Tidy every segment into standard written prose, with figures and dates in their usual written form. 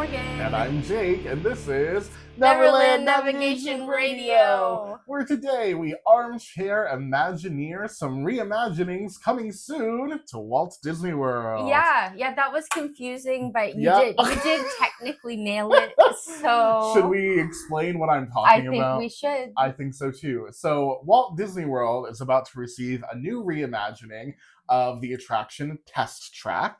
Morgan. And I'm Jake, and this is Neverland Navigation Radio. Where today we armchair Imagineer some reimaginings coming soon to Walt Disney World. Yeah, that was confusing, but you Yep. did technically nail it. So should we explain what I'm talking about? I think we should. I think so too. So Walt Disney World is about to receive a new reimagining of the attraction TestTrack,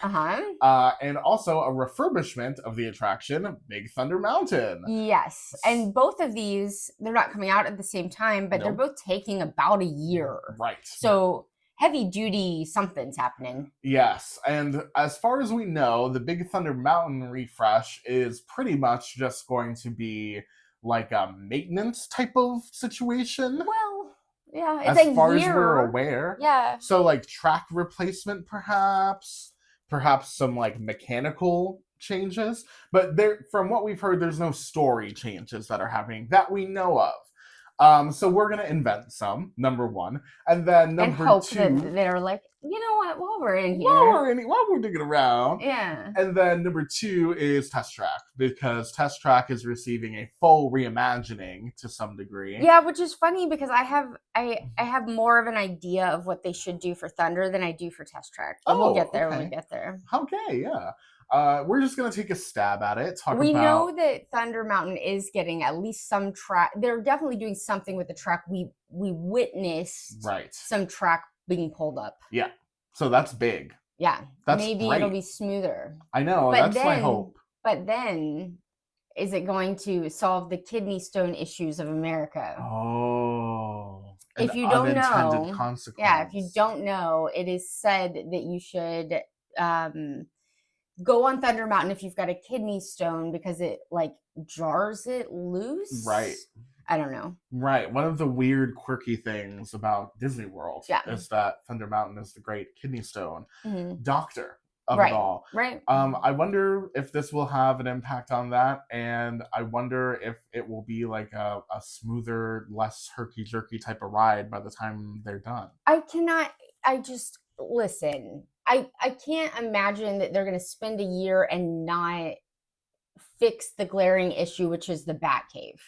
and also a refurbishment of the attraction Big Thunder Mountain. Yes, and both of these, they're not coming out at the same time, but they're both taking about a year. Right. So heavy duty something's happening. Yes, and as far as we know, the Big Thunder Mountain refresh is pretty much just going to be like a maintenance type of situation. Well, yeah, it's as far as we're aware. Yeah. So like track replacement, perhaps some like mechanical changes, but there, from what we've heard, there's no story changes that are happening that we know of. So we're gonna invent some, number one, and then number hope two, that they're like, you know what? While we're in here, while we're digging around, yeah. And then number two is TestTrack, because TestTrack is receiving a full reimagining to some degree. Yeah, which is funny because I have more of an idea of what they should do for Thunder than I do for TestTrack. But we'll get there when we get there. Okay, yeah. We're just going to take a stab at it. We know that Thunder Mountain is getting at least some track. They're definitely doing something with the track. We witnessed some track being pulled up. Yeah. So that's big. Yeah. That's maybe great. It'll be smoother. I know. That's my hope. But then, is it going to solve the kidney stone issues of America? Oh. If you don't know, consequence. Yeah, if you don't know, it is said that you should go on Thunder Mountain if you've got a kidney stone because it like jars it loose. Right. I don't know. Right. One of the weird, quirky things about Disney World is that Thunder Mountain is the great kidney stone doctor of it all. Right. I wonder if this will have an impact on that, and I wonder if it will be like a smoother, less herky-jerky type of ride by the time they're done. Listen, I can't imagine that they're going to spend a year and not fix the glaring issue, which is the Batcave.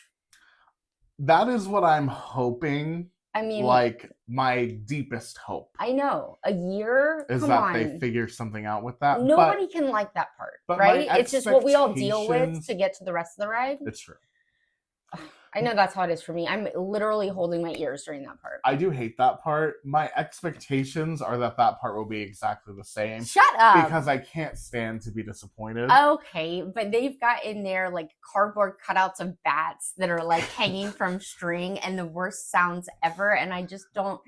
That is what I'm hoping. I mean, like my deepest hope. I know. A year is they figure something out with that. Nobody can like that part, right? It's just what we all deal with to get to the rest of the ride. It's true. I know that's how it is for me. I'm literally holding my ears during that part. I do hate that part. My expectations are that part will be exactly the same. Shut up! Because I can't stand to be disappointed. Okay, but they've got in there like cardboard cutouts of bats that are like hanging from string and the worst sounds ever. And I don't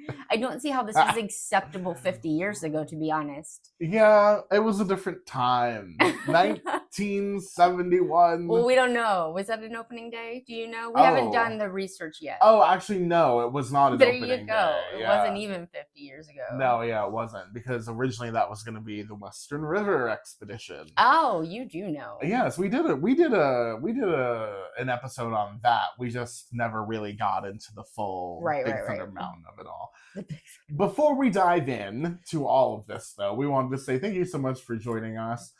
see how this was acceptable 50 years ago, to be honest. Yeah, it was a different time. 1971. Well, we don't know. Was that an opening day? Do you know? We haven't done the research yet. Oh, actually, no, it was not an opening day. There you go. It wasn't even 50 years ago. No, yeah, it wasn't, because originally that was going to be the Western River Expedition. Oh, you do know. Yes, we did an episode on that. We just never really got into the full Big Thunder Mountain of it all. Before we dive in to all of this, though, we wanted to say thank you so much for joining us.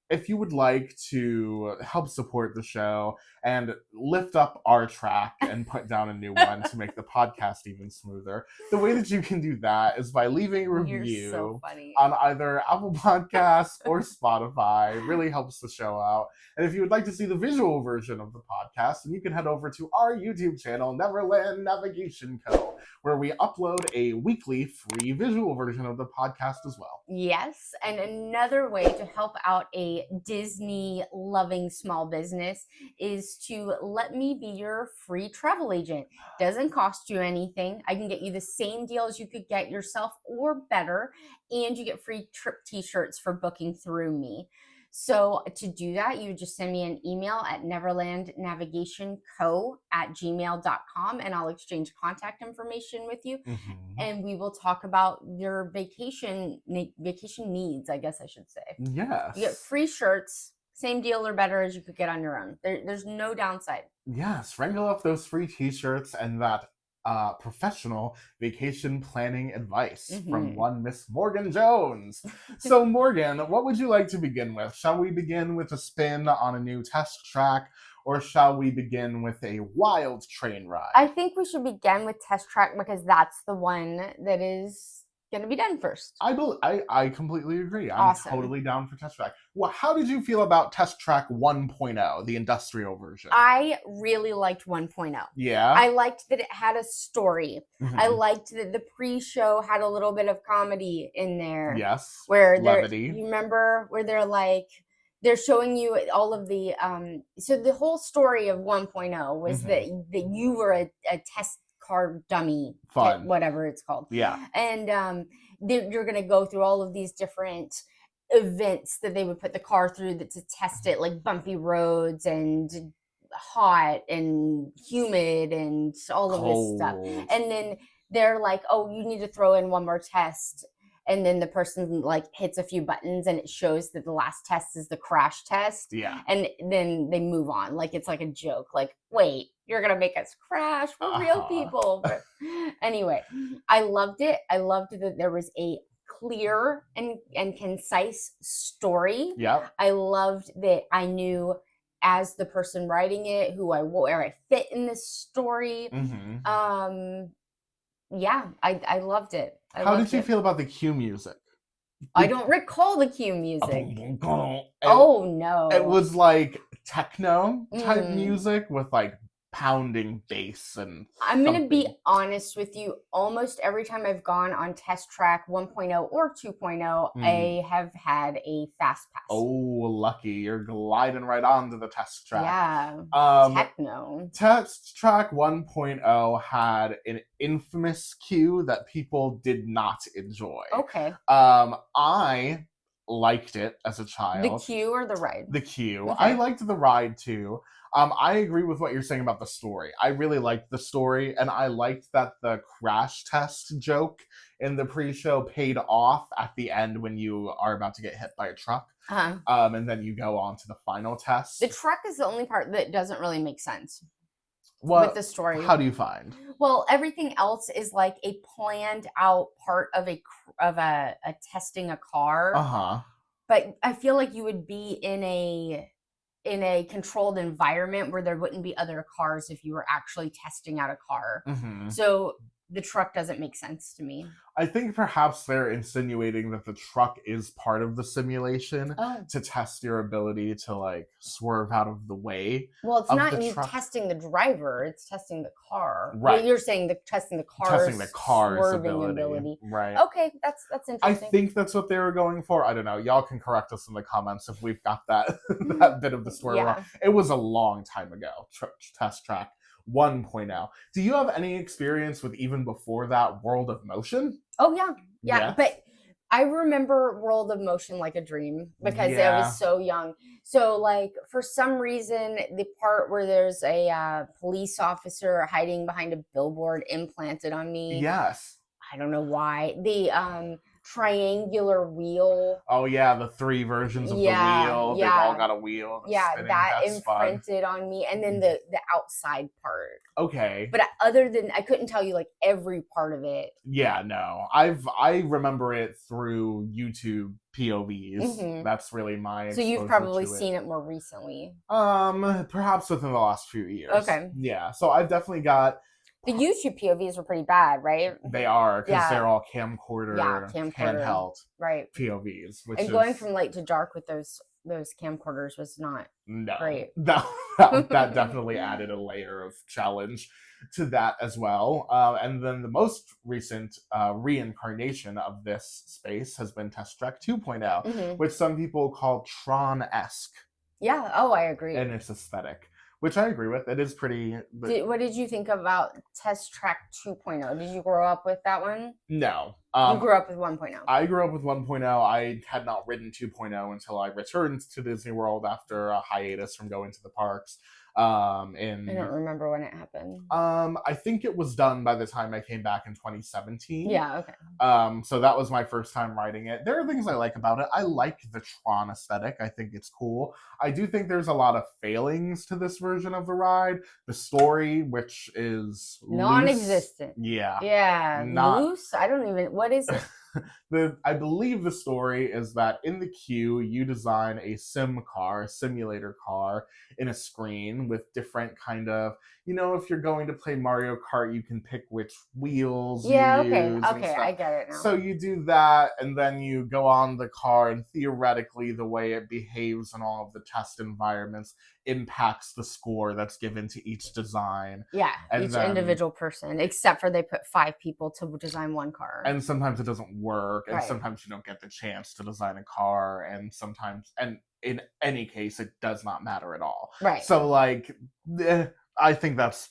If you would like to help support the show and lift up our track and put down a new one to make the podcast even smoother, the way that you can do that is by leaving a review on either Apple Podcasts or Spotify. It really helps the show out. And if you would like to see the visual version of the podcast, then you can head over to our YouTube channel, Neverland Navigation Co., where we upload a weekly free visual version of the podcast as well. Yes, and another way to help out a Disney-loving small business is to let me be your free travel agent. Doesn't cost you anything. I can get you the same deal as you could get yourself or better, and you get free trip t-shirts for booking through me. So to do that, you just send me an email at neverlandnavigationco@gmail.com, and I'll exchange contact information with you. And we will talk about your vacation needs, I guess I should say. Yes. You get free shirts, same deal or better as you could get on your own. There's no downside. Yes, wrangle up those free t-shirts and that professional vacation planning advice from one Miss Morgan Jones. So Morgan, what would you like to begin with? Shall we begin with a spin on a new TestTrack, or shall we begin with a wild train ride? I think we should begin with TestTrack because that's the one that is going to be done first. I completely agree. I'm awesome. Totally down for TestTrack. Well, how did you feel about TestTrack 1.0, the industrial version? I really liked 1.0. Yeah? I liked that it had a story. I liked that the pre-show had a little bit of comedy in there. Yes. Where levity. You remember where they're showing you all of the so the whole story of 1.0 was that you were a test car dummy, whatever it's called. Yeah. And you're going to go through all of these different events that they would put the car through to test it, like bumpy roads and hot and humid and all of this stuff. And then they're like, oh, you need to throw in one more test. And then the person like hits a few buttons and it shows that the last test is the crash test. Yeah. And then they move on. Like it's like a joke. Like, wait, you're going to make us crash? We're real people. But anyway, I loved it. I loved that there was a clear and concise story. Yeah. I loved that I knew as the person writing it where I fit in this story. Yeah, I loved it. How did you feel about the cue music? I don't recall the cue music. No. It was like techno type music with like pounding bass and I'm going to be honest with you. Almost every time I've gone on TestTrack 1.0 or 2.0, I have had a fast pass. Oh, lucky. You're gliding right onto the TestTrack. Yeah. Techno. TestTrack 1.0 had an infamous cue that people did not enjoy. Okay. I liked it as a child. The cue or the ride? The cue. Okay. I liked the ride too. I agree with what you're saying about the story. I really liked the story, and I liked that the crash test joke in the pre-show paid off at the end when you are about to get hit by a truck. And then you go on to the final test. The truck is the only part that doesn't really make sense with the story. How do you find? Well, everything else is like a planned out part of a testing a car. But I feel like you would be in a controlled environment where there wouldn't be other cars if you were actually testing out a car. So the truck doesn't make sense to me. I think perhaps they're insinuating that the truck is part of the simulation to test your ability to like swerve out of the way. Well, it's not you testing the driver; it's testing the car. Right. You're saying testing the car's ability. Right. Okay, that's interesting. I think that's what they were going for. I don't know. Y'all can correct us in the comments if we've got that that bit of the story wrong. It was a long time ago. TestTrack 1.0. Do you have any experience with even before that World of Motion? Oh yeah. Yes. But I remember World of Motion like a dream because I was so young. So like for some reason, the part where there's a police officer hiding behind a billboard implanted on me. Yes. I don't know why. The triangular wheel. Oh yeah, the 3 versions of the wheel. They've all got a wheel. That imprinted on me. And then the outside part. Okay. But other than, I couldn't tell you like every part of it. Yeah, no. I remember it through YouTube POVs. That's really my So you've probably seen it more recently. Perhaps within the last few years. Okay. Yeah, so I've definitely got... The YouTube POVs were pretty bad, right? They are, because they're all camcorder, handheld POVs. And going from light to dark with those camcorders was not great. No, that definitely added a layer of challenge to that as well. And then the most recent reincarnation of this space has been TestTrack 2.0, which some people call Tron-esque. Yeah, I agree. In its aesthetic. Which I agree with. It is pretty... What did you think about TestTrack 2.0? Did you grow up with that one? No. You grew up with 1.0. I grew up with 1.0. I had not ridden 2.0 until I returned to Disney World after a hiatus from going to the parks. I don't remember when it happened. I think it was done by the time I came back in 2017. Yeah, okay. So that was my first time riding it. There are things I like about it. I like the Tron aesthetic. I think it's cool. I do think there's a lot of failings to this version of the ride. The story, which is non-existent. Yeah. Yeah. Loose? I don't even, what is it? I believe the story is that in the queue, you design a simulator car in a screen with different kind of, if you're going to play Mario Kart, you can pick which wheels you use. Okay, I get it now. So you do that, and then you go on the car, and theoretically, the way it behaves in all of the test environments impacts the score that's given to each design. Yeah, each individual person, except for they put 5 people to design one car. And sometimes it doesn't work, and sometimes you don't get the chance to design a car, and sometimes, and in any case, it does not matter at all. Right. So, I think that's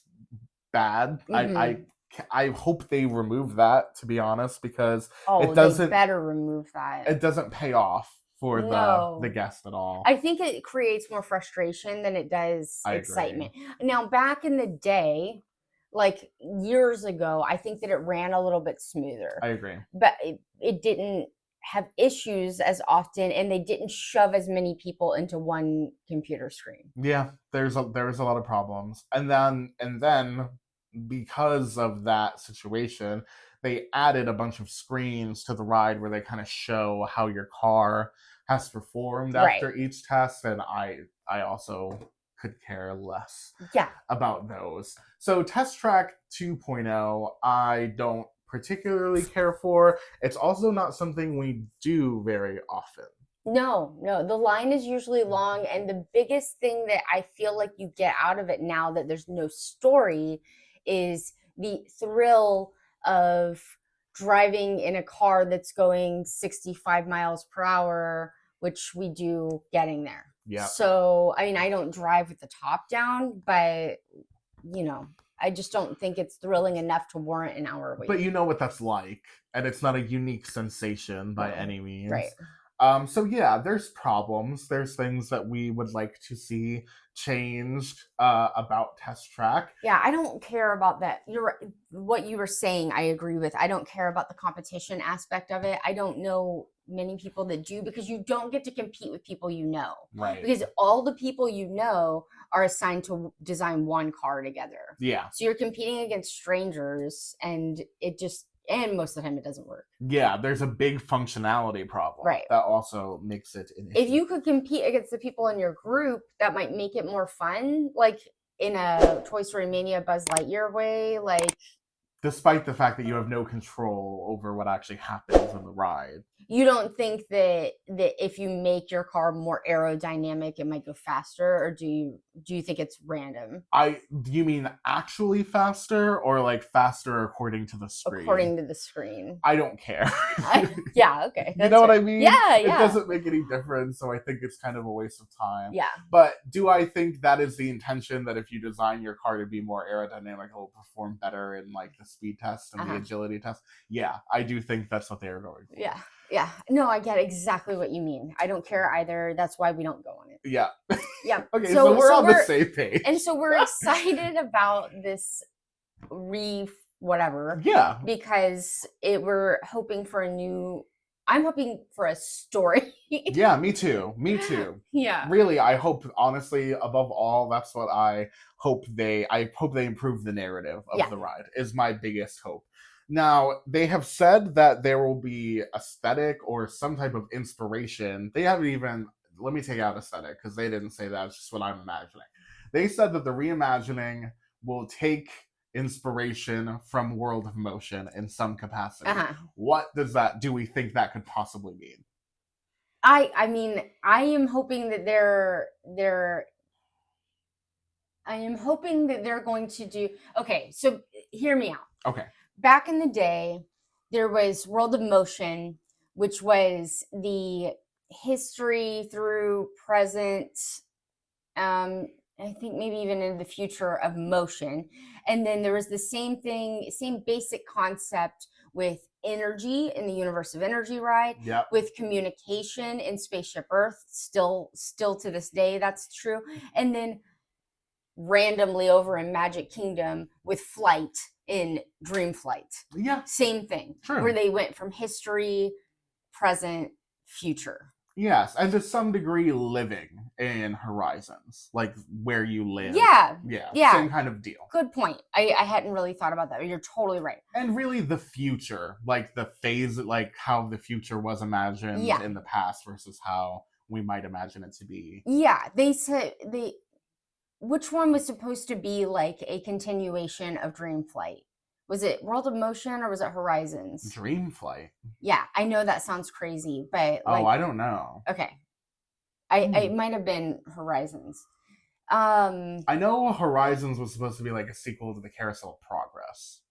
bad. Mm-hmm. I hope they remove that, to be honest, because it doesn't. They better remove that. It doesn't pay off for the guest at all. I think it creates more frustration than it does excitement. Now, back in the day, like years ago, I think that it ran a little bit smoother. I agree. But it didn't have issues as often, and they didn't shove as many people into one computer screen. Yeah, there was a lot of problems. And then because of that situation, they added a bunch of screens to the ride where they kind of show how your car has performed after each test, and I also could care less about those. So TestTrack 2.0, I don't particularly care for. It's also not something we do very often. No, the line is usually long, and the biggest thing that I feel like you get out of it now that there's no story is the thrill of driving in a car that's going 65 miles per hour, which we do getting there. Yeah. So, I mean, I don't drive with the top down, but, I just don't think it's thrilling enough to warrant an hour wait. But you know what that's like, and it's not a unique sensation by any means. Right. So yeah, there's problems. There's things that we would like to see changed about TestTrack. Yeah, I don't care about that. What you were saying, I agree with. I don't care about the competition aspect of it. I don't know many people that do, because you don't get to compete with people you know. Right. Because all the people you know are assigned to design one car together. Yeah. So you're competing against strangers, and and most of the time it doesn't work. Yeah, there's a big functionality problem. Right. That also makes it an issue. If you could compete against the people in your group, that might make it more fun, like in a Toy Story Mania Buzz Lightyear way, despite the fact that you have no control over what actually happens in the ride. You don't think that if you make your car more aerodynamic, it might go faster, or do you think it's random? Do you mean actually faster, or faster according to the screen? According to the screen. I don't care. Yeah, okay. You know what I mean? Yeah. It doesn't make any difference, so I think it's kind of a waste of time. Yeah. But do I think that is the intention, that if you design your car to be more aerodynamic, it will perform better in the speed test and the agility test? Yeah, I do think that's what they are going for. Yeah. No, I get exactly what you mean. I don't care either. That's why we don't go on it. Yeah. Yeah. Okay, so we're on the same page. And so we're excited about this whatever. Yeah. Because we're hoping for I'm hoping for a story. Yeah, me too. Yeah. Really, I hope, honestly, above all, that's what I hope they improve the narrative of the ride, is my biggest hope. Now, they have said that there will be aesthetic or some type of inspiration. They haven't even, let me take out aesthetic, because they didn't say that. It's just what I'm imagining. They said that the Reimagining will take inspiration from World of Motion in some capacity. What do we think that could possibly mean? I mean, I am hoping that they're going to do, okay, so hear me out. Okay. Back in the day, there was World of Motion, which was the history through present, I think maybe even in the future of motion. And then there was the same basic concept with energy in the Universe of Energy ride, with communication in Spaceship Earth, still to this day, that's true. And then randomly over in Magic Kingdom with Flight in Dream Flight. Yeah. Same thing. True. Where they went from history, present, future. Yes, and to some degree living in Horizons, like where you live. Yeah. Same kind of deal. Good point. I hadn't really thought about that. You're totally right. And really the future, like the phase, like how the future was imagined in the past versus how we might imagine it to be. Yeah, they said which one was supposed to be like a continuation of Dream Flight? Was it World of Motion or was it Horizons? Dream Flight. Yeah, I know that sounds crazy, but I don't know. Okay. It might have been Horizons. I know Horizons was supposed to be like a sequel to the Carousel of Progress.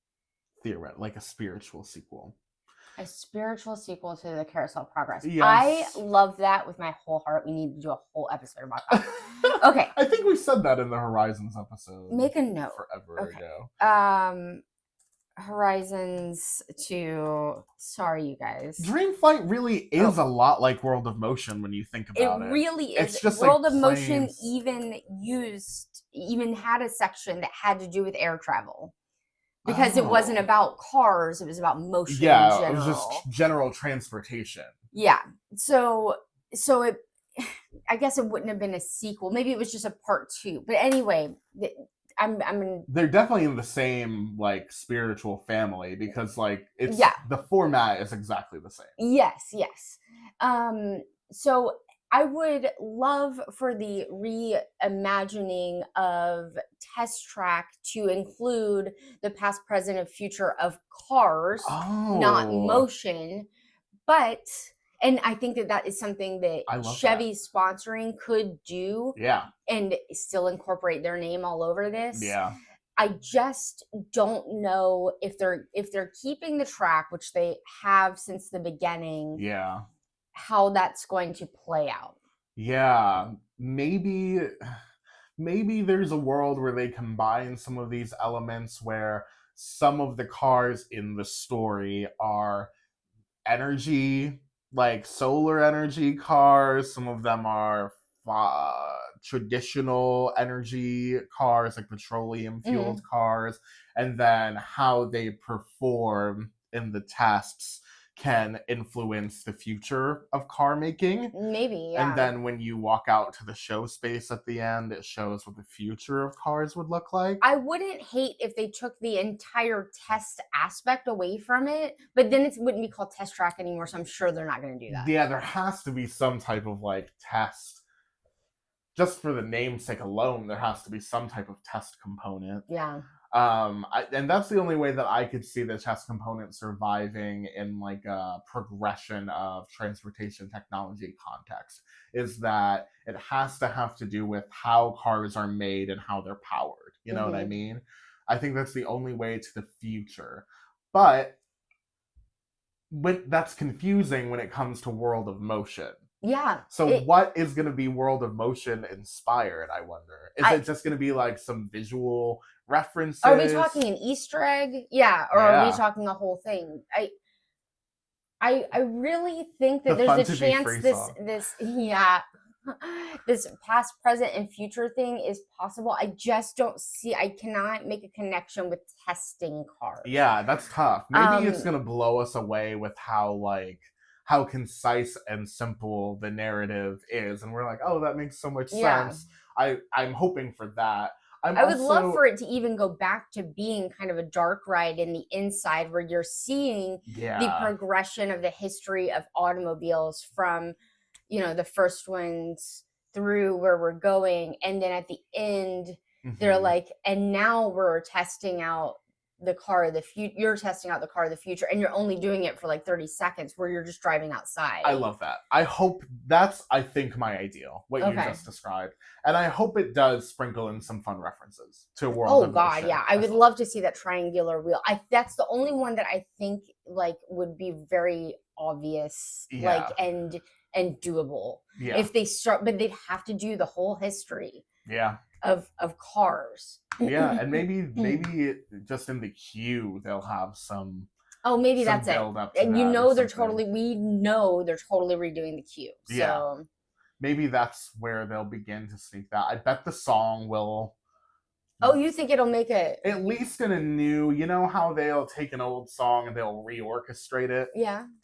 Theoretically, like a spiritual sequel. A spiritual sequel to the Carousel of Progress. Yes. I love that with my whole heart. We need to do a whole episode about that. Okay. I think we said that in the Horizons episode. Make a note. Forever ago. Horizons to... Sorry, you guys. Dreamflight really is a lot like World of Motion when you think about it. It really is. It's just World like of Motion even had a section that had to do with air travel. Because it wasn't about cars, it was about motion in general. It was just general transportation. Yeah. So it... I guess it wouldn't have been a sequel. Maybe it was just a part 2. But anyway... They're definitely in the same like spiritual family because like it's the format is exactly the same. Yes. So I would love for the reimagining of TestTrack to include the past, present, and future of cars, not motion, but. And I think that is something that Chevy's sponsoring could do. Yeah. And still incorporate their name all over this. Yeah. I just don't know if they're keeping the track, which they have since the beginning. Yeah. How that's going to play out. Yeah. Maybe there's a world where they combine some of these elements where some of the cars in the story are energy, like solar energy cars. Some of them are traditional energy cars, like petroleum fueled cars, and then how they perform in the tests can influence the future of car making. Maybe, yeah. And then when you walk out to the show space at the end, it shows what the future of cars would look like. I wouldn't hate if they took the entire test aspect away from it, but then it wouldn't be called TestTrack anymore, so I'm sure they're not going to do that. Yeah, there has to be some type of like test. Just for the namesake alone, there has to be some type of test component. Yeah. And that's the only way that I could see the test component surviving in like a progression of transportation technology context, is that it has to have to do with how cars are made and how they're powered. You know what I mean? I think that's the only way to the future. But that's confusing when it comes to World of Motion. Yeah. So what is going to be World of Motion inspired, I wonder? Is it just going to be like some visual references? Are we talking an Easter egg? Yeah. Or are we talking the whole thing? I really think that there's a chance this past, present, and future thing is possible. I just don't see, I cannot make a connection with testing cars. Yeah, that's tough. Maybe it's going to blow us away with how concise and simple the narrative is. And we're like, oh, that makes so much sense. I'm hoping for that. I would love for it to even go back to being kind of a dark ride in the inside where you're seeing the progression of the history of automobiles from, the first ones through where we're going. And then at the end, they're like, and now we're testing out the car of the future. You're testing out the car of the future, and you're only doing it for like 30 seconds where you're just driving outside. I love that. I hope that's, I think, my ideal, what you just described. And I hope it does sprinkle in some fun references to World of Motion. Yeah. I would love to see that triangular wheel. That's the only one that I think like would be very obvious, like, and doable. Yeah. If they start, but they'd have to do the whole history. Yeah. Of cars. Yeah, and maybe just in the queue they'll have some. Oh, maybe that's it. And we know they're totally redoing the queue. So maybe that's where they'll begin to sneak that. I bet the song will Oh, you think it'll make it at least in a new, you know how they'll take an old song and they'll reorchestrate it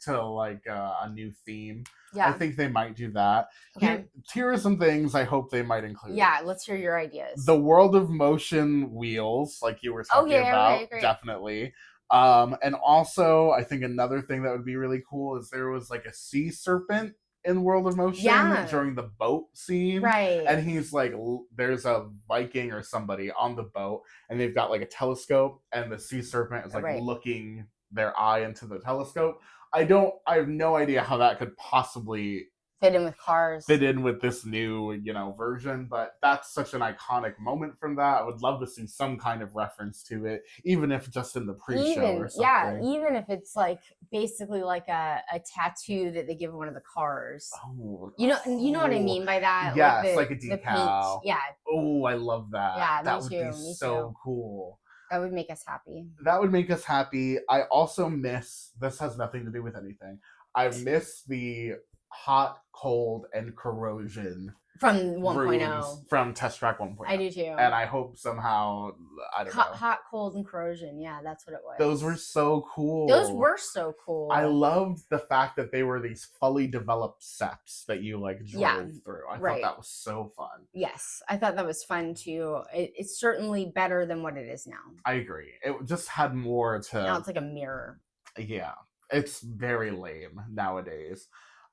to like a new theme. Yeah, I think they might do that. Okay. Here are some things I hope they might include. Yeah, let's hear your ideas. The World of Motion wheels, like you were talking about, definitely. And also, I think another thing that would be really cool is there was like a sea serpent in World of Motion during the boat scene. Right. And he's like, there's a Viking or somebody on the boat, and they've got like a telescope, and the sea serpent is like looking their eye into the telescope. I have no idea how that could possibly fit in with cars, fit in with this new, version, but that's such an iconic moment from that. I would love to see some kind of reference to it, even if just in the pre-show or something. Yeah, even if it's like basically like a tattoo that they give one of the cars. Oh, you know what I mean by that? Yes, like a decal. Yeah. Oh, I love that. Yeah, that would be so cool. That would make us happy. That would make us happy. I also miss, this has nothing to do with anything, I miss the hot, cold, and corrosion from 1.0. From TestTrack 1.0. I do too. And I hope somehow, I don't know. Hot, cold, and corrosion. Yeah, that's what it was. Those were so cool. Those were so cool. I loved the fact that they were these fully developed sets that you like drove through. I thought that was so fun. Yes, I thought that was fun too. It's certainly better than what it is now. I agree. It just had more to... Now it's like a mirror. Yeah. It's very lame nowadays.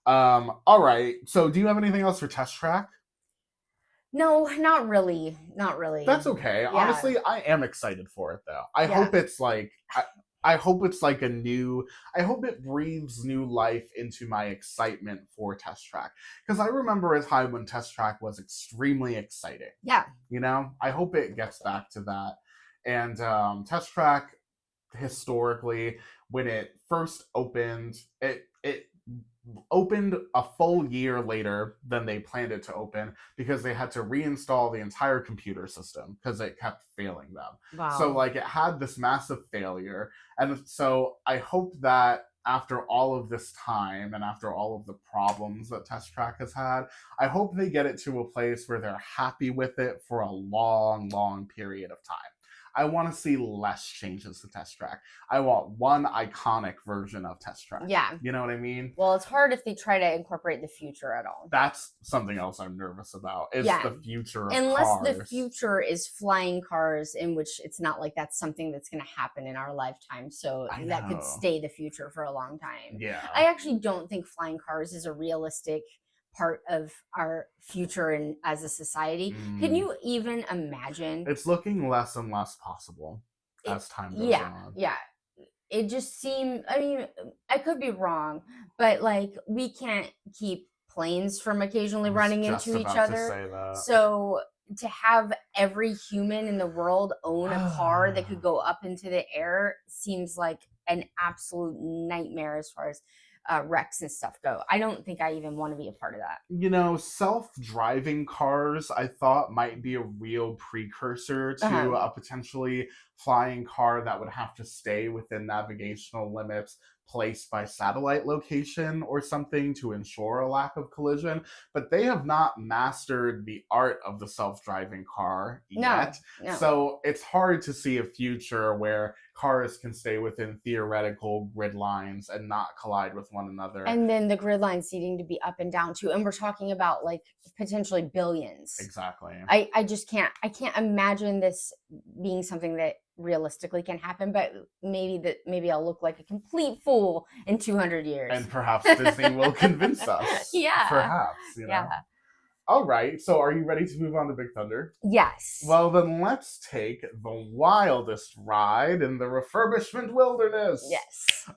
All right. So do you have anything else for TestTrack? No, not really. Not really. That's okay. Yeah. Honestly, I am excited for it though. I hope it's like I hope it's like I hope it breathes new life into my excitement for TestTrack. Because I remember a time when TestTrack was extremely exciting. Yeah. I hope it gets back to that. And TestTrack, historically, when it first opened, it opened a full year later than they planned it to open because they had to reinstall the entire computer system because it kept failing them. Wow. So like it had this massive failure. And so I hope that after all of this time and after all of the problems that TestTrack has had, I hope they get it to a place where they're happy with it for a long, long period of time. I want to see less changes to TestTrack. I want one iconic version of TestTrack. Yeah. You know what I mean? Well, it's hard if they try to incorporate the future at all. That's something else I'm nervous about, is the future of Unless cars. The future is flying cars, in which it's not like that's something that's going to happen in our lifetime. So that could stay the future for a long time. Yeah. I actually don't think flying cars is a realistic part of our future and as a society. Can you even imagine? It's looking less and less possible as time goes on. Yeah. It just seemed, I mean, I could be wrong, but like we can't keep planes from occasionally running into each other. So to have every human in the world own a car that could go up into the air seems like an absolute nightmare as far as wrecks and stuff go. I don't think I even want to be a part of that. Self-driving cars I thought might be a real precursor to a potentially flying car that would have to stay within navigational limits placed by satellite location or something to ensure a lack of collision, but they have not mastered the art of the self-driving car yet. No. So it's hard to see a future where cars can stay within theoretical grid lines and not collide with one another. And then the grid lines needing to be up and down too. And we're talking about like potentially billions. Exactly. I just can't imagine this being something that realistically can happen, but maybe I'll look like a complete fool in 200 years. And perhaps Disney will convince us. Yeah. Perhaps, Yeah. All right, so are you ready to move on to Big Thunder? Yes. Well, then let's take the wildest ride in the refurbishment wilderness. Yes.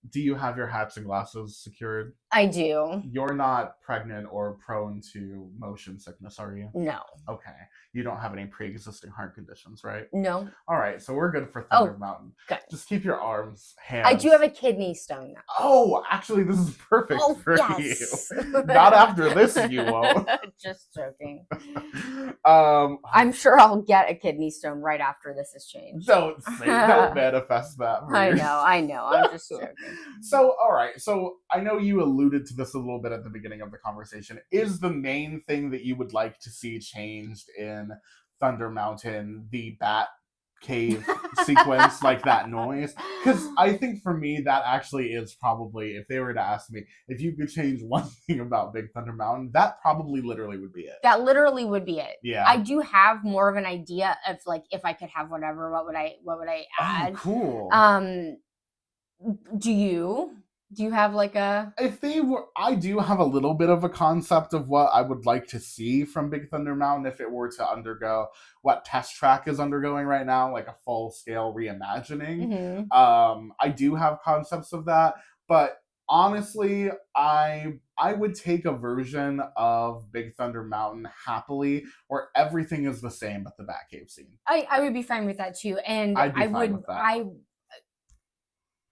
Do you have your hats and glasses secured? I do. You're not pregnant or prone to motion sickness, are you? No. Okay. You don't have any pre-existing heart conditions, right? No. All right, so we're good for Thunder Mountain. Good. Just keep your hands. I do have a kidney stone now. Oh, actually, this is perfect for you. Not after this, you won't. Just joking. I'm sure I'll get a kidney stone right after this is changed. Don't manifest that. I know. I'm just joking. So, all right. So, I know you alluded to this a little bit at the beginning of the conversation. Is the main thing that you would like to see changed in Thunder Mountain, the bat cave sequence, like that noise, because I think for me that actually is probably, if they were to ask me if you could change one thing about Big Thunder Mountain, that probably literally would be it. That literally would be it. Yeah. I do have more of an idea of like, if I could have whatever, what would I add? Oh, cool. Do you have like a... If they were, I do have a little bit of a concept of what I would like to see from Big Thunder Mountain if it were to undergo what TestTrack is undergoing right now, like a full-scale reimagining. I do have concepts of that, but honestly, I would take a version of Big Thunder Mountain happily where everything is the same but the Batcave scene. I would be fine with that too, and I'd be fine with that.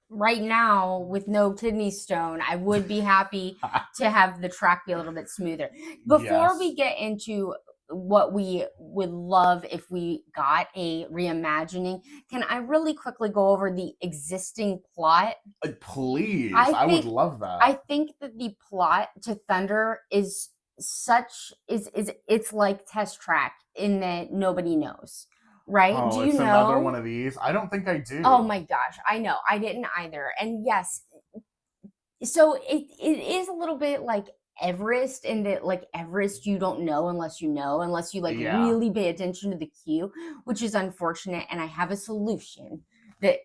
Right now, with no kidney stone, I would be happy to have the track be a little bit smoother. Before we get into what we would love if we got a reimagining, can I really quickly go over the existing plot? Please, I would love that. I think that the plot to Thunder is it's like TestTrack in that nobody knows. Right? Oh, do you it's know another one of these? I don't think I do. Oh my gosh, I know. I didn't either. And yes, so it is a little bit like Everest, in that like Everest you don't know unless you know, unless you like really pay attention to the queue, which is unfortunate. And I have a solution that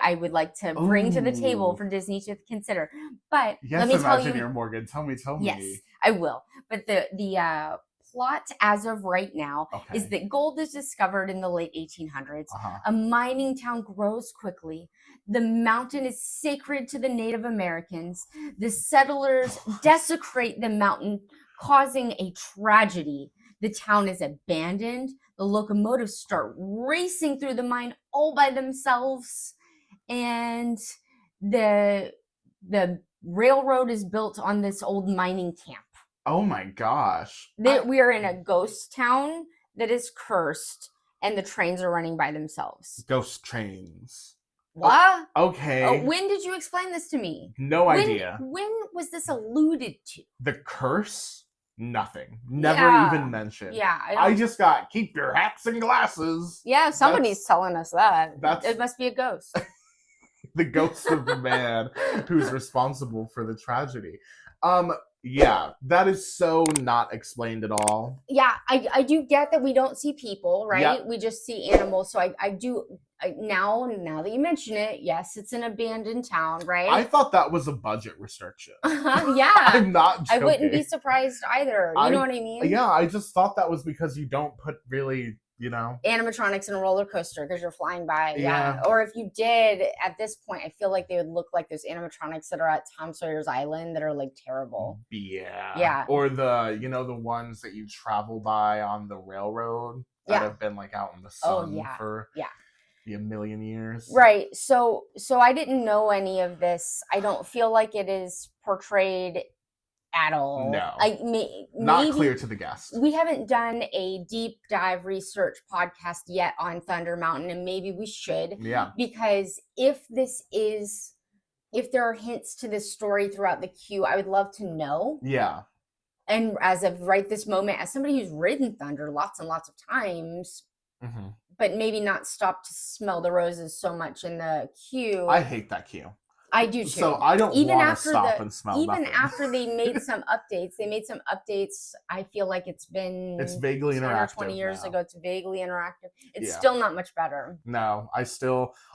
I would like to bring to the table for Disney to consider. But let me tell you, Morgan, tell me. Yes, I will. But the plot as of right now is that gold is discovered in the late 1800s. A mining town grows quickly. The mountain is sacred to the Native Americans. The settlers desecrate the mountain, causing a tragedy. The town is abandoned. The locomotives start racing through the mine all by themselves. And the railroad is built on this old mining camp. Oh my gosh. We are in a ghost town that is cursed, and the trains are running by themselves. Ghost trains. What? Okay. When did you explain this to me? No idea. When was this alluded to? The curse? Nothing. Never even mentioned. Yeah. I just got, keep your hats and glasses. Yeah, somebody's telling us that. It must be a ghost. The ghost of the man who's responsible for the tragedy. Yeah, that is so not explained at all. Yeah, I do get that we don't see people, right? Yep. We just see animals. So now that you mention it, yes, it's an abandoned town, right? I thought that was a budget restriction. Yeah. I'm not joking. I wouldn't be surprised either. You know what I mean? Yeah, I just thought that was because you don't put really... animatronics in a roller coaster because you're flying by. Yeah. Or if you did, at this point, I feel like they would look like those animatronics that are at Tom Sawyer's Island that are like terrible. Yeah. Or the the ones that you travel by on the railroad that have been like out in the sun for a million years. Right. So I didn't know any of this. I don't feel like it is portrayed at all. No. Not clear to the guest. We haven't done a deep dive research podcast yet on Thunder Mountain, and maybe we should. Yeah. Because if there are hints to this story throughout the queue, I would love to know. Yeah. And as of right this moment, as somebody who's ridden Thunder lots and lots of times, but maybe not stopped to smell the roses so much in the queue. I hate that queue. I do too. So I don't want to stop and smell even after they made some updates. I feel like it's vaguely 10 interactive or 20 years now. ago. It's vaguely interactive. It's still not much better. No,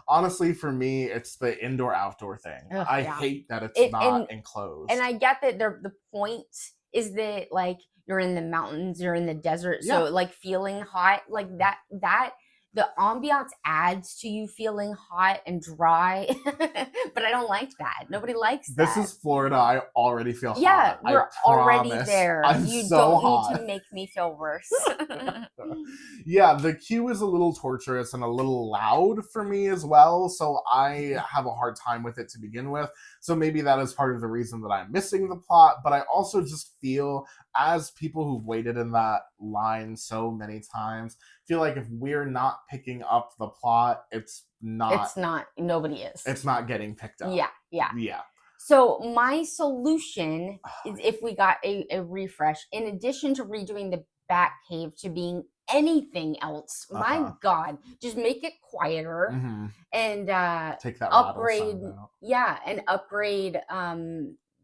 honestly, for me, it's the indoor-outdoor thing. I hate that it's not enclosed. And I get that the point is that like you're in the mountains, you're in the desert, so like feeling hot like that the ambiance adds to you feeling hot and dry, but I don't like that. Nobody likes that. This is Florida. I already feel hot. Yeah, we're already there. You don't hot. need to make me feel worse. Yeah, the queue is a little torturous and a little loud for me as well, so I have a hard time with it to begin with. So maybe that is part of the reason that I'm missing the plot, but I also just feel, as people who've waited in that line so many times, feel like if we're not picking up the plot, nobody is. It's not getting picked up. Yeah. So my solution is, if we got a refresh, in addition to redoing the Batcave to being anything else. My God, just make it quieter and take that upgrade. And upgrade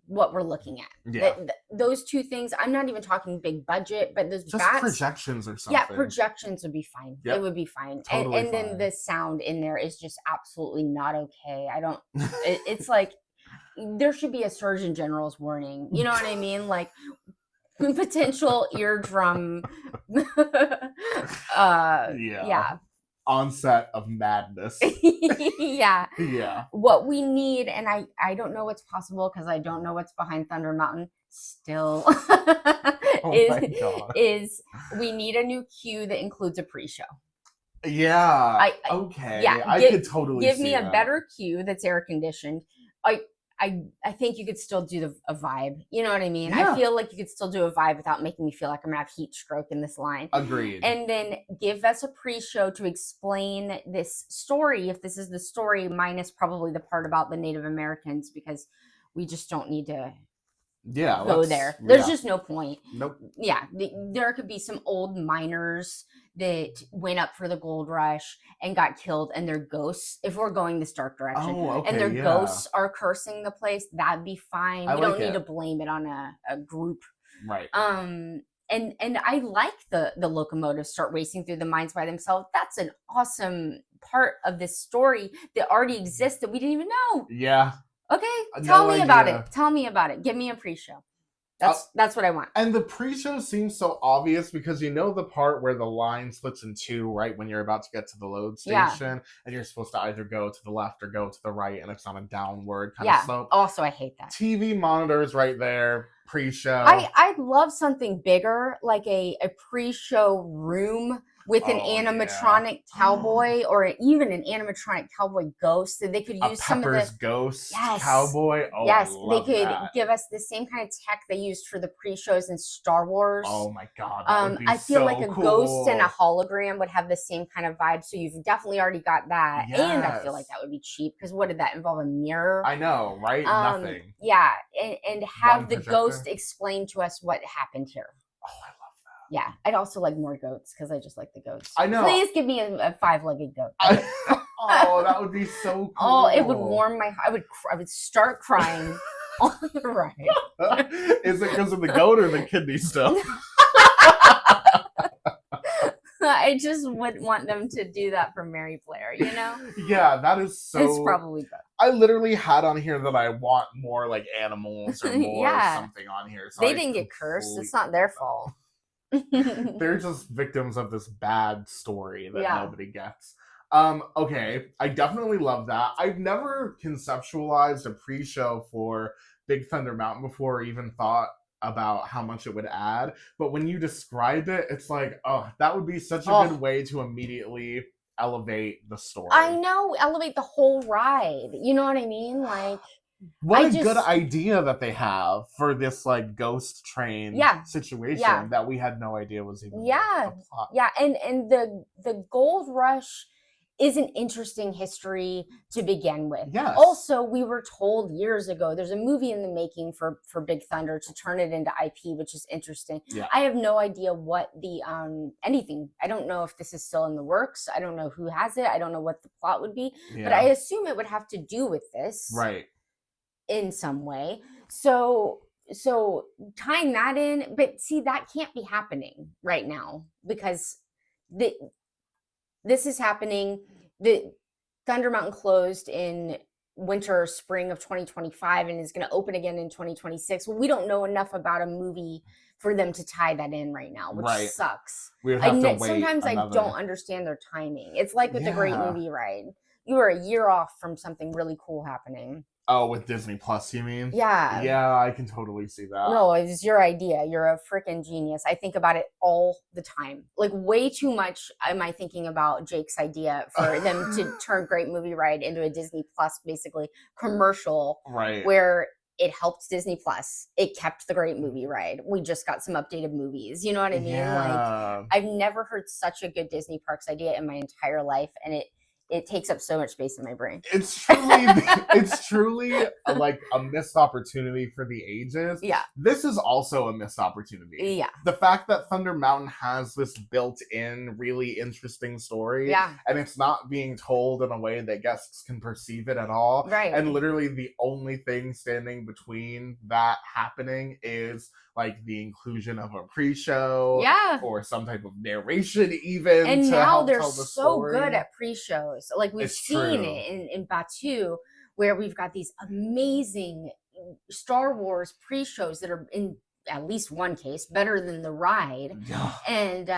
what we're looking at. Yeah. Those two things. I'm not even talking big budget, but those just projections or something. Yeah, projections would be fine. Yep. It would be fine. Totally and then the sound in there is just absolutely not okay. I don't. It's like there should be a Surgeon General's warning. You know what I mean? Like potential eardrum. Yeah. Onset of madness. Yeah. What we need, and I don't know what's possible because I don't know what's behind Thunder Mountain still, is we need a new queue that includes a pre-show. Yeah. I could totally give see me a that. better queue that's air conditioned. I think you could still do a vibe. You know what I mean? Yeah. I feel like you could still do a vibe without making me feel like I'm going to have heat stroke in this line. Agreed. And then give us a pre-show to explain this story, if this is the story, minus probably the part about the Native Americans, because we just don't need to go there. There's just no point. Nope. Yeah. There could be some old miners that went up for the gold rush and got killed, and their ghosts, if we're going this dark direction, and their ghosts are cursing the place, that'd be fine. We don't need to blame it on a group. Right. And I like the locomotives start racing through the mines by themselves. That's an awesome part of this story that already exists that we didn't even know. Yeah. Okay. Tell me about it. Tell me about it. Give me a pre-show. That's what I want. And the pre-show seems so obvious because you know the part where the line splits in two, right? When you're about to get to the load station, and you're supposed to either go to the left or go to the right, and it's on a downward kind of slope. Also, I hate that. TV monitors right there, pre-show. I'd love something bigger, like a pre-show room with an animatronic cowboy, or even an animatronic cowboy ghost, that they could use some of the ghost cowboy. Oh, yes, I love they could that. give us the same kind of tech they used for the pre-shows in Star Wars. Oh my God, that would be I feel so like a cool. ghost and a hologram would have the same kind of vibe. So you've definitely already got that, and I feel like that would be cheap because what did that involve? A mirror? I know, right? Nothing. Yeah, and have the ghost explain to us what happened here. Oh, I love that. Yeah, I'd also like more goats because I just like the goats. I know. Please give me a 5-legged goat. Oh, that would be so cool. Oh, it would warm my heart. I would start crying on the ride. Is it because of the goat or the kidney stone? I just wouldn't want them to do that for Mary Blair, you know? Yeah, that is so... It's probably good. I literally had on here that I want more like animals or more something on here. So they didn't get cursed. It's not their fault. They're just victims of this bad story that nobody gets. Okay, I definitely love that. I've never conceptualized a pre-show for Big Thunder Mountain before, or even thought about how much it would add. But when you described it, it's like, oh, that would be such a good way to immediately elevate the story. I know, elevate the whole ride. You know what I mean? Like, what a good idea that they have for this like ghost train situation that we had no idea was even a plot. Yeah, and the gold rush is an interesting history to begin with. Yes. Also, we were told years ago there's a movie in the making for Big Thunder to turn it into IP, which is interesting. Yeah. I have no idea what the anything. I don't know if this is still in the works. I don't know who has it. I don't know what the plot would be. Yeah. But I assume it would have to do with this. Right. In some way. So tying that in, but see, that can't be happening right now because this is happening. The Thunder Mountain closed in winter or spring of 2025 and is going to open again in 2026. Well, we don't know enough about a movie for them to tie that in right now, which sucks. We would have to wait sometimes I don't understand their timing. It's like with the Great Movie Ride. You are a year off from something really cool happening. Oh, with Disney Plus, you mean? Yeah. Yeah, I can totally see that. No, it's your idea. You're a freaking genius. I think about it all the time. Like, way too much am I thinking about Jake's idea for them to turn Great Movie Ride into a Disney Plus, basically, commercial. Right. Where it helped Disney Plus. It kept the Great Movie Ride. We just got some updated movies. You know what I mean? Yeah. Like, I've never heard such a good Disney Parks idea in my entire life. And it takes up so much space in my brain. It's truly like a missed opportunity for the ages. Yeah. This is also a missed opportunity. Yeah. The fact that Thunder Mountain has this built-in, really interesting story, and it's not being told in a way that guests can perceive it at all. Right. And literally the only thing standing between that happening is like the inclusion of a pre-show, or some type of narration, even. And to now help they're tell the so story. good at pre-shows. Like we've seen it in Batu, where we've got these amazing Star Wars pre-shows that are, in at least one case, better than the ride. And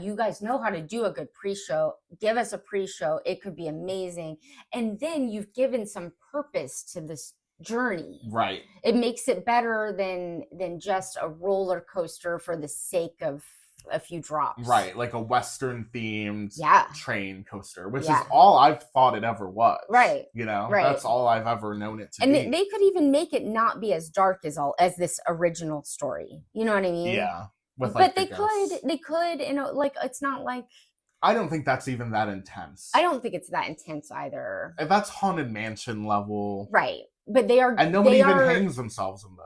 you guys know how to do a good pre-show. Give us a pre-show. It could be amazing. And then you've given some purpose to this journey. Right. It makes it better than just a roller coaster for the sake of a few drops. Right, like a Western themed train coaster, which is all I've thought it ever was. Right. You know, that's all I've ever known it to be. And they could even make it not be as dark as this original story. You know what I mean? Yeah. With, like, but they could, you know, like, it's not like, I don't think that's even that intense. I don't think it's that intense either. And that's Haunted Mansion level. Right. But they are, and nobody even hangs themselves in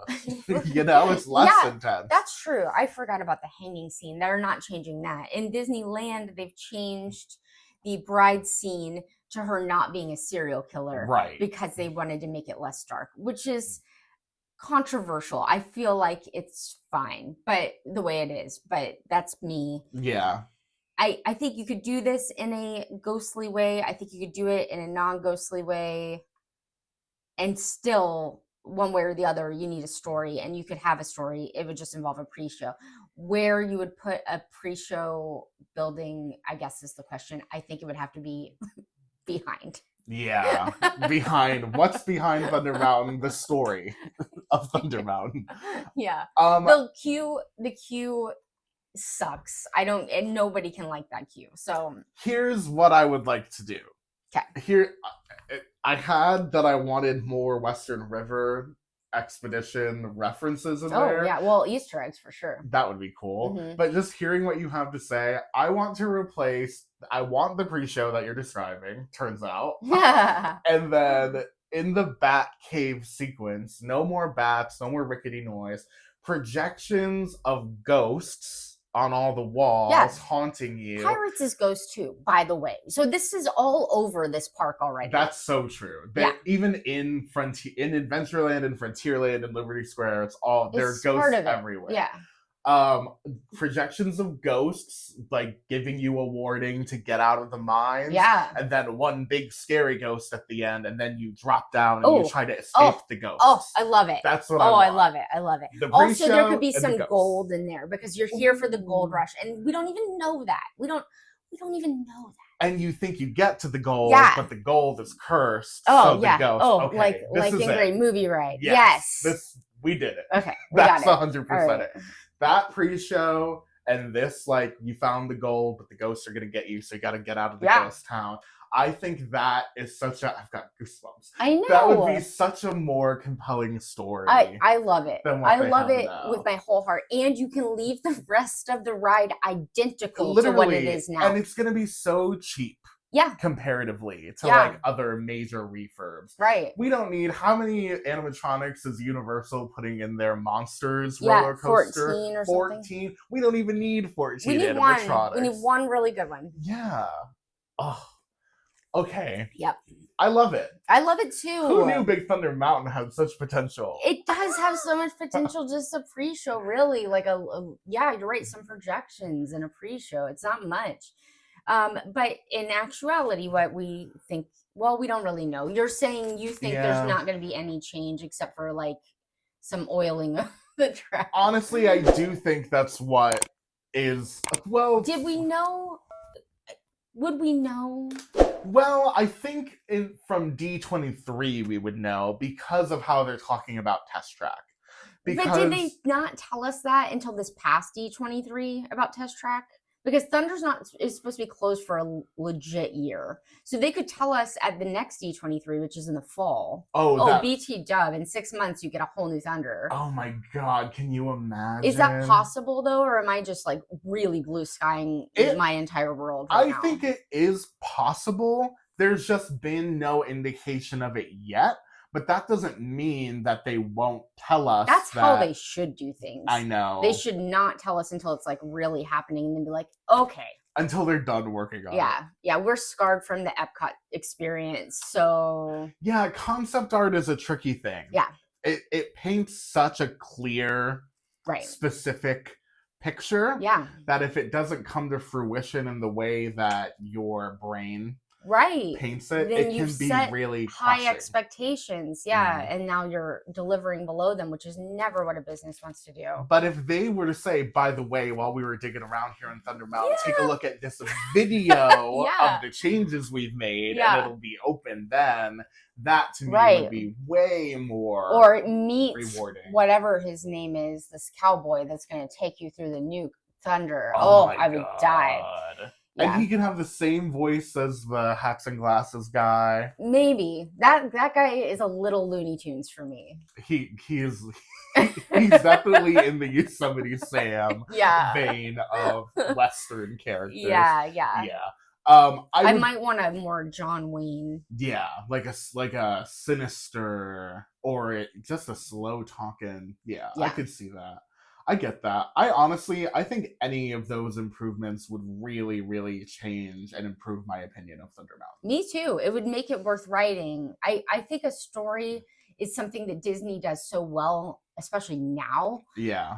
this. You know, it's less intense. That's true. I forgot about the hanging scene. They're not changing that. In Disneyland, they've changed the bride scene to her not being a serial killer, right? Because they wanted to make it less dark, which is controversial. I feel like it's fine, but the way it is. But that's me. Yeah. I think you could do this in a ghostly way. I think you could do it in a non-ghostly way. And still, one way or the other, you need a story, and you could have a story. It would just involve a pre-show. Where you would put a pre-show building, I guess, is the question. I think it would have to be behind. Yeah, behind. What's behind Thunder Mountain? The story of Thunder Mountain. Yeah. The queue sucks. And nobody can like that queue. So here's what I would like to do. Okay. I had that I wanted more Western River expedition references in there. Oh, yeah. Well, Easter eggs for sure. That would be cool. Mm-hmm. But just hearing what you have to say, I want the pre-show that you're describing, turns out. Yeah. And then in the Bat Cave sequence, no more bats, no more rickety noise, projections of ghosts on all the walls, haunting you. Pirates is ghost too, by the way. So this is all over this park already. That's so true. Even in Adventureland and Frontierland and Liberty Square, there's ghosts everywhere. Yeah. Projections of ghosts, like giving you a warning to get out of the mines. Yeah. And then one big scary ghost at the end, and then you drop down and you try to escape the ghost. Oh, I love it. That's what I want. I love it. I love it. Also, there could be some gold in there because you're here for the gold rush, and we don't even know that. We don't even know that. And you think you get to the gold, but the gold is cursed. Oh, so yeah. The ghost, like in Great Movie Ride. Yes. We did it. Okay. That's 100% it. That pre-show and this, like, you found the gold, but the ghosts are going to get you, so you got to get out of the ghost town. I think that is I've got goosebumps. I know. That would be such a more compelling story. I love it. I love it with my whole heart. And you can leave the rest of the ride identical to what it is now. And it's going to be so cheap. Yeah. Comparatively to like other major refurbs. Right. We don't need, how many animatronics is Universal putting in their Monsters roller coaster? 14 or 14. Something. We don't even need 14 we need animatronics. We need one really good one. Yeah. Oh. Okay. Yep. I love it. I love it too. Who knew Big Thunder Mountain had such potential? It does have so much potential, just a pre-show, really. Like you're right, some projections and a pre-show. It's not much. But in actuality, what we think, well, we don't really know. You're saying you think there's not going to be any change except for like some oiling of the track. Honestly, I do think that's what is, well... Did we know? Would we know? Well, I think from D23 we would know because of how they're talking about TestTrack. But did they not tell us that until this past D23 about TestTrack? Because Thunder's is supposed to be closed for a legit year. So they could tell us at the next D23, which is in the fall. Oh, BT dub, in 6 months you get a whole new Thunder. Oh my God, can you imagine? Is that possible though, or am I just like really blue skying my entire world right now? I think it is possible. There's just been no indication of it yet. But that doesn't mean that they won't tell us. That's how they should do things. I know. They should not tell us until it's like really happening and then be like, okay. Until they're done working on it. Yeah, we're scarred from the Epcot experience, so... Yeah, concept art is a tricky thing. Yeah. It paints such a clear, specific picture that if it doesn't come to fruition in the way that your brain... paints it, then it can be really high expectations, and now you're delivering below them, which is never what a business wants to do. But if they were to say, by the way, while we were digging around here in Thunder Mountain, take a look at this video of the changes we've made, and it'll be open then, that to me would be way more rewarding. Whatever his name is, this cowboy that's going to take you through the new Thunder. I would die. And he can have the same voice as the hats and glasses guy. Maybe that guy is a little Looney Tunes for me. He's definitely in the Yosemite Sam vein of Western characters. Yeah. I might want a more John Wayne. Yeah, like a sinister or just a slow talking. Yeah, I could see that. I get that. I think any of those improvements would really, really change and improve my opinion of Thunder Mountain. Me too. It would make it worth writing. I think a story is something that Disney does so well, especially now. Yeah.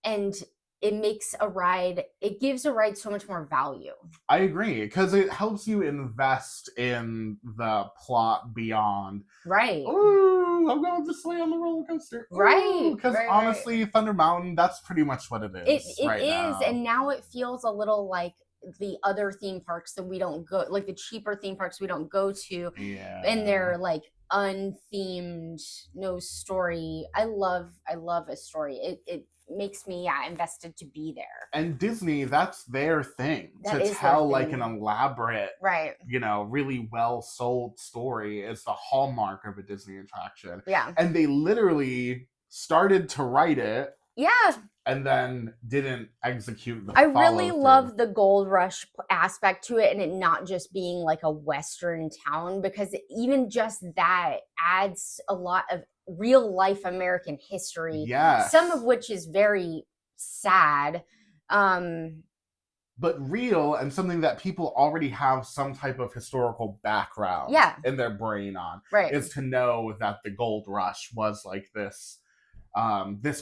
And it gives a ride so much more value. I agree, because it helps you invest in the plot beyond. Right. Ooh, I'm going to sway on the roller coaster. Right. Because honestly, Thunder Mountain, that's pretty much what it is. It is, and now it feels a little like the other theme parks that we don't go, like the cheaper theme parks we don't go to. Yeah. And they're like unthemed, no story. I love a story. It makes me invested to be there. And Disney, that's their thing. To tell like an elaborate, really well sold story is the hallmark of a Disney attraction. Yeah. And they literally started to write it. Yeah. And then didn't execute the I really love the Gold Rush aspect to it, and it not just being like a Western town, because even just that adds a lot of real life American history. Yes. Some of which is very sad. But real, and something that people already have some type of historical background in their brain on. Right. Is to know that the Gold Rush was like this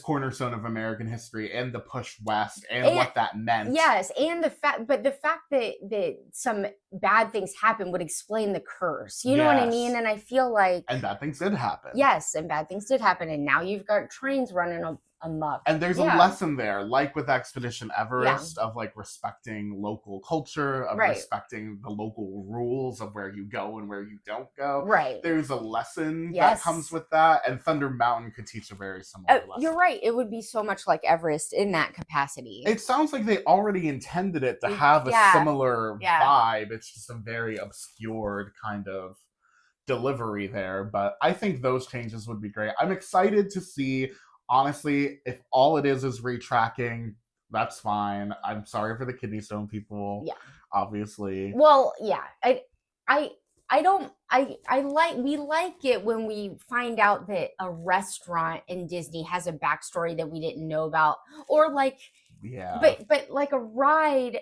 cornerstone of American history and the push west and what that meant. Yes, and the fact that some bad things happen would explain the curse. You know what I mean? And I feel like... And bad things did happen. Yes, and bad things did happen. And now you've got trains running amok. And there's a lesson there, like with Expedition Everest, of like respecting local culture, of respecting the local rules of where you go and where you don't go. Right. There's a lesson that comes with that, and Thunder Mountain could teach a very similar lesson. You're right. It would be so much like Everest in that capacity. It sounds like they already intended it to have a similar vibe. It's just a very obscured kind of delivery there, but I think those changes would be great. I'm excited to see. Honestly, if all it is retracking, that's fine. I'm sorry for the kidney stone people. Yeah. Obviously. Well, yeah. We like it when we find out that a restaurant in Disney has a backstory that we didn't know about. Or like but like a ride,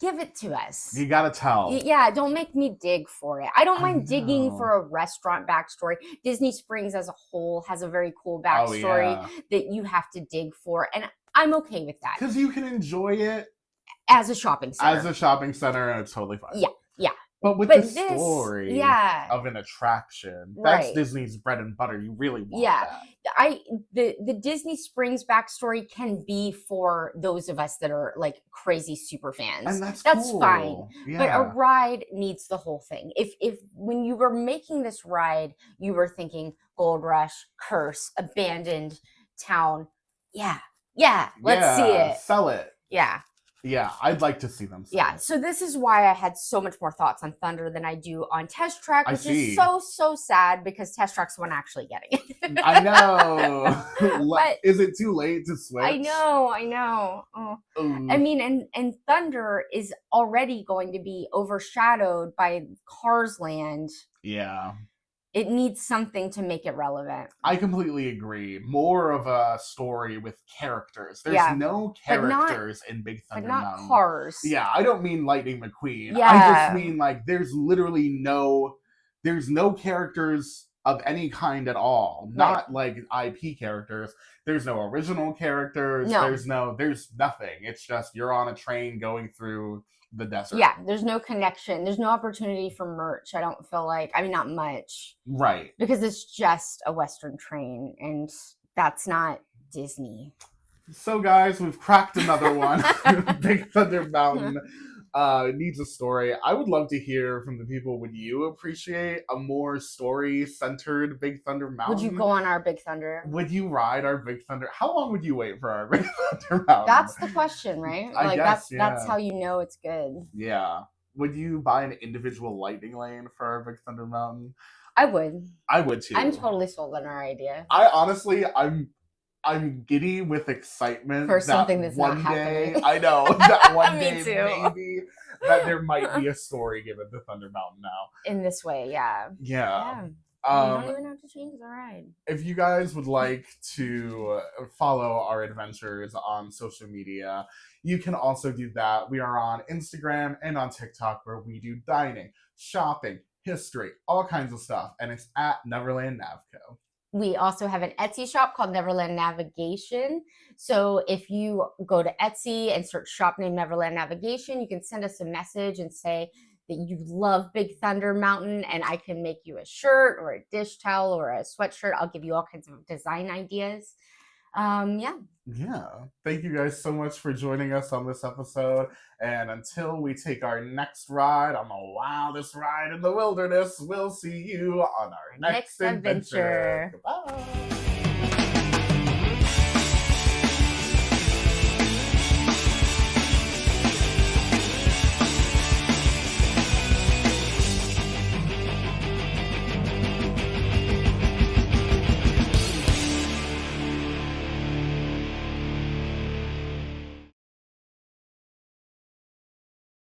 give it to us. You gotta tell. Yeah, don't make me dig for it. I don't mind digging for a restaurant backstory. Disney Springs as a whole has a very cool backstory that you have to dig for, and I'm okay with that. Because you can enjoy it as a shopping center. And it's totally fine. Yeah. But with the story of an attraction, that's Disney's bread and butter. You really want that. The Disney Springs backstory can be for those of us that are like crazy super fans. And that's cool. Fine. Yeah. But a ride needs the whole thing. If when you were making this ride, you were thinking Gold Rush, curse, abandoned town. Yeah. Let's see it. Sell it. Yeah. Yeah, I'd like to see them. Yeah, so this is why I had so much more thoughts on Thunder than I do on TestTrack, which is so sad because TestTrack's the one actually getting it. I know. But is it too late to switch? I know. Oh. I mean, and Thunder is already going to be overshadowed by Cars Land. Yeah. It needs something to make it relevant. I completely agree. More of a story with characters. There's no characters in Big Thunder Mountain. But not cars. Yeah, I don't mean Lightning McQueen. Yeah. I just mean, like, there's literally no characters of any kind at all. Not like IP characters. There's no original characters. No. There's nothing. It's just you're on a train going through the desert. Yeah, there's no connection. There's no opportunity for merch. I don't feel like, I mean, not much. Right. Because it's just a Western train, and that's not Disney. So, guys, we've cracked another one. Big Thunder Mountain needs a story. I would love to hear from the people. Would you appreciate a more story-centered Big Thunder Mountain? Would you go on our Big Thunder? Would you ride our Big Thunder? How long would you wait for our Big Thunder Mountain? That's the question, right? I guess, that's how you know it's good. Yeah. Would you buy an individual lightning lane for our Big Thunder Mountain? I would. I would too. I'm totally sold on our idea. I'm giddy with excitement for something that's not happening. I know that one day too. maybe that there might be a story given to Thunder Mountain now. In this way, yeah. Yeah. You don't even have to change the ride. If you guys would like to follow our adventures on social media, you can also do that. We are on Instagram and on TikTok where we do dining, shopping, history, all kinds of stuff. And it's at Neverland Navco. We also have an Etsy shop called Neverland Navigation. So if you go to Etsy and search shop name Neverland Navigation, you can send us a message and say that you love Big Thunder Mountain and I can make you a shirt or a dish towel or a sweatshirt. I'll give you all kinds of design ideas. Yeah. Thank you guys so much for joining us on this episode. And until we take our next ride on the wildest ride in the wilderness, we'll see you on our next adventure. Goodbye.